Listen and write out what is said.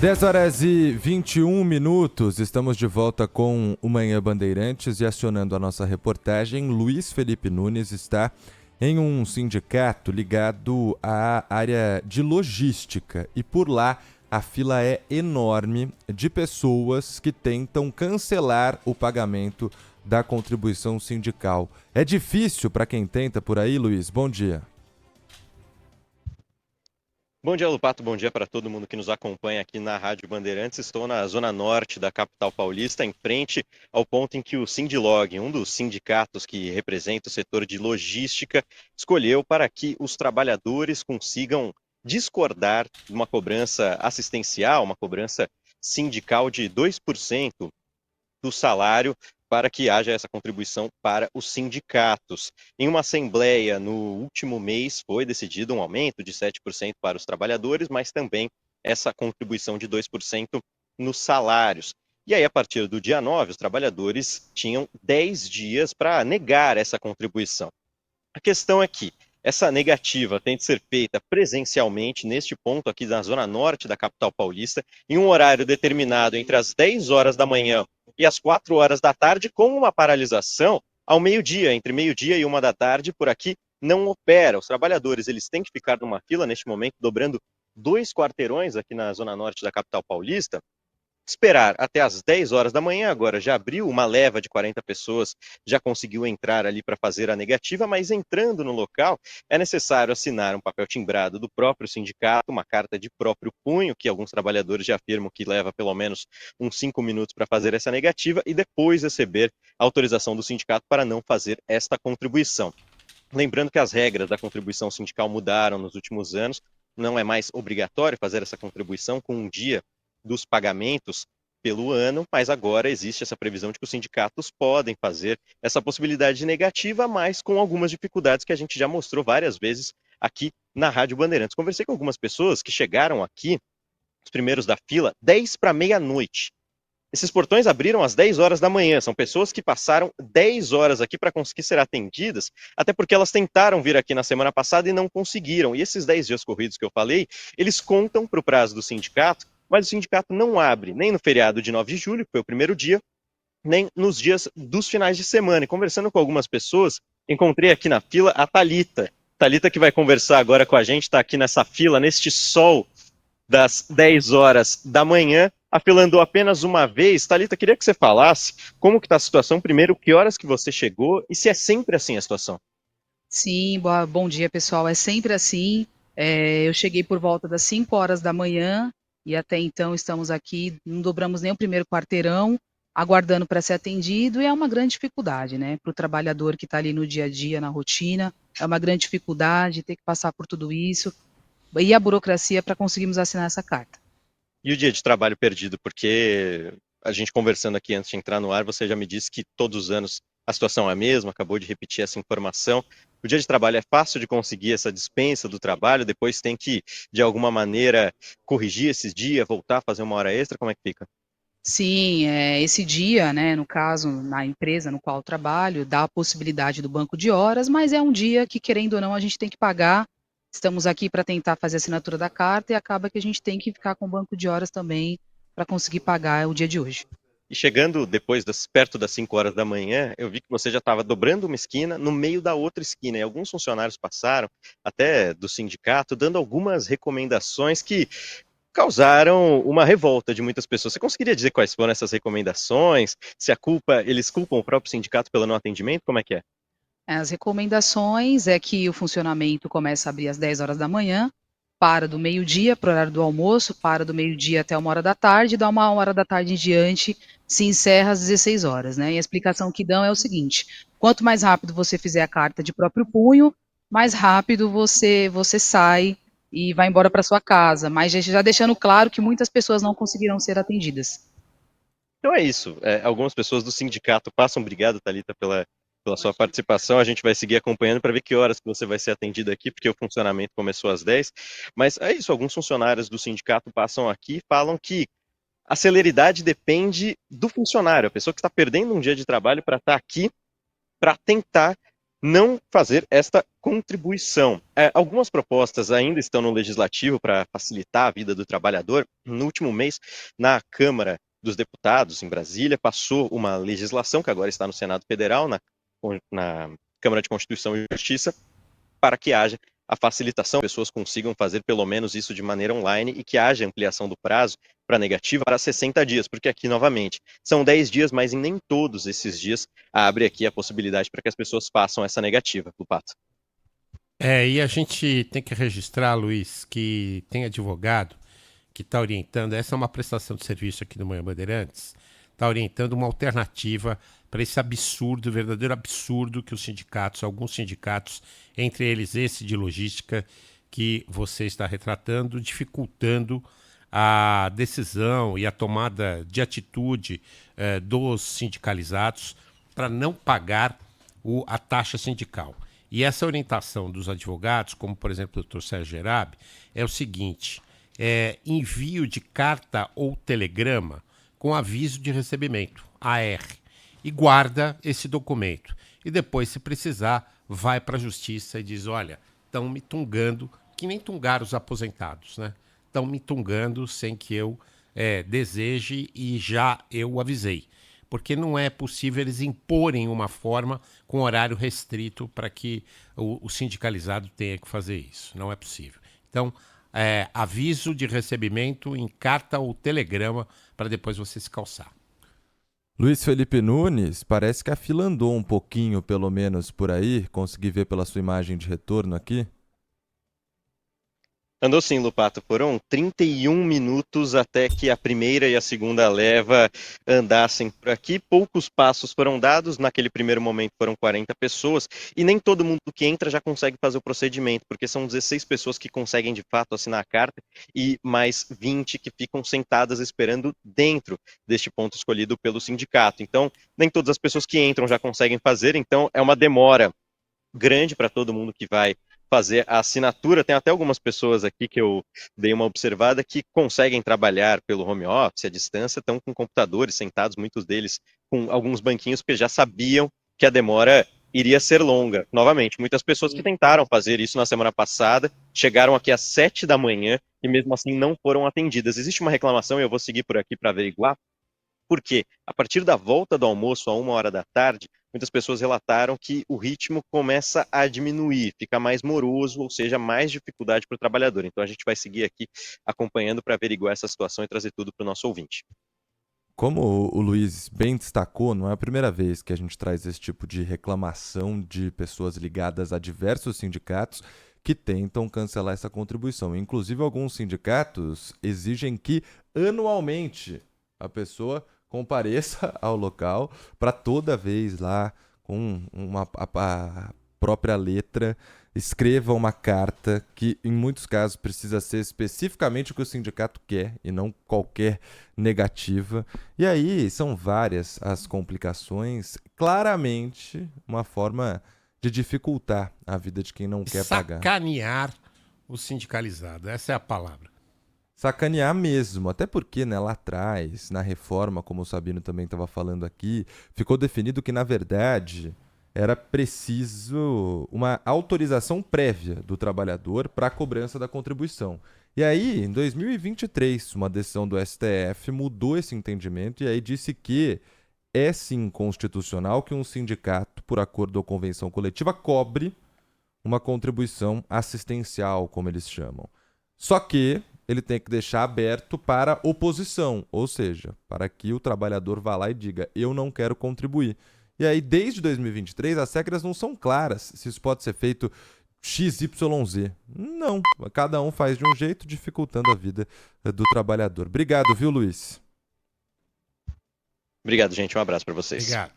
10h21, estamos de volta com o Manhã Bandeirantes e acionando a nossa reportagem, Luiz Felipe Nunes está em um sindicato ligado à área de logística e por lá a fila é enorme de pessoas que tentam cancelar o pagamento da contribuição sindical. É difícil para quem tenta por aí, Luiz? Bom dia. Bom dia, Lupato. Bom dia para todo mundo que nos acompanha aqui na Rádio Bandeirantes. Estou na zona norte da capital paulista, em frente ao ponto em que o Sindilog, um dos sindicatos que representa o setor de logística, escolheu para que os trabalhadores consigam discordar de uma cobrança assistencial, uma cobrança sindical de 2% do salário para que haja essa contribuição para os sindicatos. Em uma assembleia no último mês foi decidido um aumento de 7% para os trabalhadores, mas também essa contribuição de 2% nos salários. E aí, a partir do dia 9, os trabalhadores tinham 10 dias para negar essa contribuição. A questão é que essa negativa tem de ser feita presencialmente neste ponto aqui na zona norte da capital paulista, em um horário determinado entre as 10 horas da manhã e as 4 horas da tarde, com uma paralisação ao meio-dia, entre meio-dia e 1 da tarde, por aqui não opera. Os trabalhadores eles têm que ficar numa fila neste momento, dobrando 2 quarteirões aqui na zona norte da capital paulista, esperar até as 10 horas da manhã, agora já abriu uma leva de 40 pessoas, já conseguiu entrar ali para fazer a negativa, mas entrando no local é necessário assinar um papel timbrado do próprio sindicato, uma carta de próprio punho, que alguns trabalhadores já afirmam que leva pelo menos uns 5 minutos para fazer essa negativa, e depois receber a autorização do sindicato para não fazer esta contribuição. Lembrando que as regras da contribuição sindical mudaram nos últimos anos, não é mais obrigatório fazer essa contribuição com um dia dos pagamentos pelo ano, mas agora existe essa previsão de que os sindicatos podem fazer essa possibilidade negativa, mas com algumas dificuldades que a gente já mostrou várias vezes aqui na Rádio Bandeirantes. Conversei com algumas pessoas que chegaram aqui, os primeiros da fila, 10 para meia-noite. Esses portões abriram às 10 horas da manhã. São pessoas que passaram 10 horas aqui para conseguir ser atendidas, até porque elas tentaram vir aqui na semana passada e não conseguiram. E esses 10 dias corridos que eu falei, eles contam para o prazo do sindicato, mas o sindicato não abre nem no feriado de 9 de julho, que foi o primeiro dia, nem nos dias dos finais de semana. E conversando com algumas pessoas, encontrei aqui na fila a Thalita. Thalita que vai conversar agora com a gente, está aqui nessa fila, neste sol das 10 horas da manhã, a fila andou apenas uma vez. Thalita, queria que você falasse como que está a situação, primeiro, que horas que você chegou e se é sempre assim a situação. Sim, bom dia, pessoal. É sempre assim. Eu cheguei por volta das 5 horas da manhã e até então estamos aqui, não dobramos nem o primeiro quarteirão, aguardando para ser atendido, e é uma grande dificuldade, né? Para o trabalhador que está ali no dia a dia, na rotina, é uma grande dificuldade ter que passar por tudo isso e a burocracia para conseguirmos assinar essa carta. E o dia de trabalho perdido, porque a gente conversando aqui antes de entrar no ar, você já me disse que todos os anos a situação é a mesma, acabou de repetir essa informação. O dia de trabalho é fácil de conseguir essa dispensa do trabalho, depois tem que, de alguma maneira, corrigir esse dia, voltar a fazer uma hora extra, como é que fica? Sim, esse dia, né, no caso, na empresa no qual eu trabalho, dá a possibilidade do banco de horas, mas é um dia que, querendo ou não, a gente tem que pagar. Estamos aqui para tentar fazer a assinatura da carta e acaba que a gente tem que ficar com o banco de horas também para conseguir pagar o dia de hoje. E chegando depois, perto das 5 horas da manhã, eu vi que você já estava dobrando uma esquina no meio da outra esquina. E alguns funcionários passaram, até do sindicato, dando algumas recomendações que causaram uma revolta de muitas pessoas. Você conseguiria dizer quais foram essas recomendações? Se a culpa, eles culpam o próprio sindicato pelo não atendimento? Como é que é? As recomendações é que o funcionamento começa a abrir às 10 horas da manhã, para do meio-dia para o horário do almoço, para do meio-dia até 1 hora da tarde, da 1 hora da tarde em diante se encerra às 16 horas, né? E a explicação que dão é o seguinte: quanto mais rápido você fizer a carta de próprio punho, mais rápido você sai e vai embora para sua casa, mas já deixando claro que muitas pessoas não conseguirão ser atendidas. Então é isso. Algumas pessoas do sindicato passam. Obrigado, Thalita, pela sua participação. A gente vai seguir acompanhando para ver que horas que você vai ser atendido aqui, porque o funcionamento começou às 10. Mas é isso, alguns funcionários do sindicato passam aqui e falam que a celeridade depende do funcionário, a pessoa que está perdendo um dia de trabalho para estar aqui para tentar não fazer esta contribuição. Algumas propostas ainda estão no legislativo para facilitar a vida do trabalhador. No último mês, na Câmara dos Deputados, em Brasília, passou uma legislação que agora está no Senado Federal, na Câmara de Constituição e Justiça, para que haja a facilitação, pessoas consigam fazer pelo menos isso de maneira online e que haja ampliação do prazo para negativa para 60 dias, porque aqui, novamente, são 10 dias, mas em nem todos esses dias abre aqui a possibilidade para que as pessoas façam essa negativa, Lupato. E a gente tem que registrar, Luiz, que tem advogado que está orientando, essa é uma prestação de serviço aqui no Manhã Bandeirantes, está orientando uma alternativa para esse absurdo, verdadeiro absurdo que os sindicatos, alguns sindicatos, entre eles esse de logística que você está retratando, dificultando a decisão e a tomada de atitude dos sindicalizados para não pagar a taxa sindical. E essa orientação dos advogados, como por exemplo o Dr. Sérgio Gerabi, é o seguinte: envio de carta ou telegrama com aviso de recebimento, AR, e guarda esse documento. E depois, se precisar, vai para a justiça e diz: olha, estão me tungando, que nem tungaram os aposentados, né? Estão me tungando sem que eu deseje e já eu avisei. Porque não é possível eles imporem uma forma com horário restrito para que o sindicalizado tenha que fazer isso. Não é possível. Então, aviso de recebimento em carta ou telegrama para depois você se calçar. Luiz Felipe Nunes, parece que a fila andou um pouquinho, pelo menos, por aí. Consegui ver pela sua imagem de retorno aqui. Andou sim, Lupato. Foram 31 minutos até que a primeira e a segunda leva andassem por aqui. Poucos passos foram dados. Naquele primeiro momento foram 40 pessoas. E nem todo mundo que entra já consegue fazer o procedimento, porque são 16 pessoas que conseguem de fato assinar a carta e mais 20 que ficam sentadas esperando dentro deste ponto escolhido pelo sindicato. Então, nem todas as pessoas que entram já conseguem fazer. Então, é uma demora grande para todo mundo que vai fazer a assinatura. Tem até algumas pessoas aqui que eu dei uma observada que conseguem trabalhar pelo home office, à distância, estão com computadores sentados, muitos deles com alguns banquinhos, porque já sabiam que a demora iria ser longa. Novamente, muitas pessoas que tentaram fazer isso na semana passada, chegaram aqui às 7 da manhã e mesmo assim não foram atendidas. Existe uma reclamação e eu vou seguir por aqui para averiguar. Porque a partir da volta do almoço, a 1h da tarde, muitas pessoas relataram que o ritmo começa a diminuir, fica mais moroso, ou seja, mais dificuldade para o trabalhador. Então a gente vai seguir aqui acompanhando para averiguar essa situação e trazer tudo para o nosso ouvinte. Como o Luiz bem destacou, não é a primeira vez que a gente traz esse tipo de reclamação de pessoas ligadas a diversos sindicatos que tentam cancelar essa contribuição. Inclusive, alguns sindicatos exigem que anualmente a pessoa compareça ao local para toda vez lá, com a própria letra, escreva uma carta que, em muitos casos, precisa ser especificamente o que o sindicato quer e não qualquer negativa. E aí são várias as complicações, claramente uma forma de dificultar a vida de quem não quer pagar. Sacanear o sindicalizado, essa é a palavra. Sacanear mesmo, até porque, né, lá atrás, na reforma, como o Sabino também estava falando aqui, ficou definido que, na verdade, era preciso uma autorização prévia do trabalhador para a cobrança da contribuição. E aí, em 2023, uma decisão do STF mudou esse entendimento e aí disse que é sim constitucional que um sindicato, por acordo ou convenção coletiva, cobre uma contribuição assistencial, como eles chamam. Só que ele tem que deixar aberto para oposição, ou seja, para que o trabalhador vá lá e diga: eu não quero contribuir. E aí, desde 2023, as regras não são claras se isso pode ser feito XYZ. Não, cada um faz de um jeito, dificultando a vida do trabalhador. Obrigado, viu, Luiz? Obrigado, gente. Um abraço para vocês. Obrigado.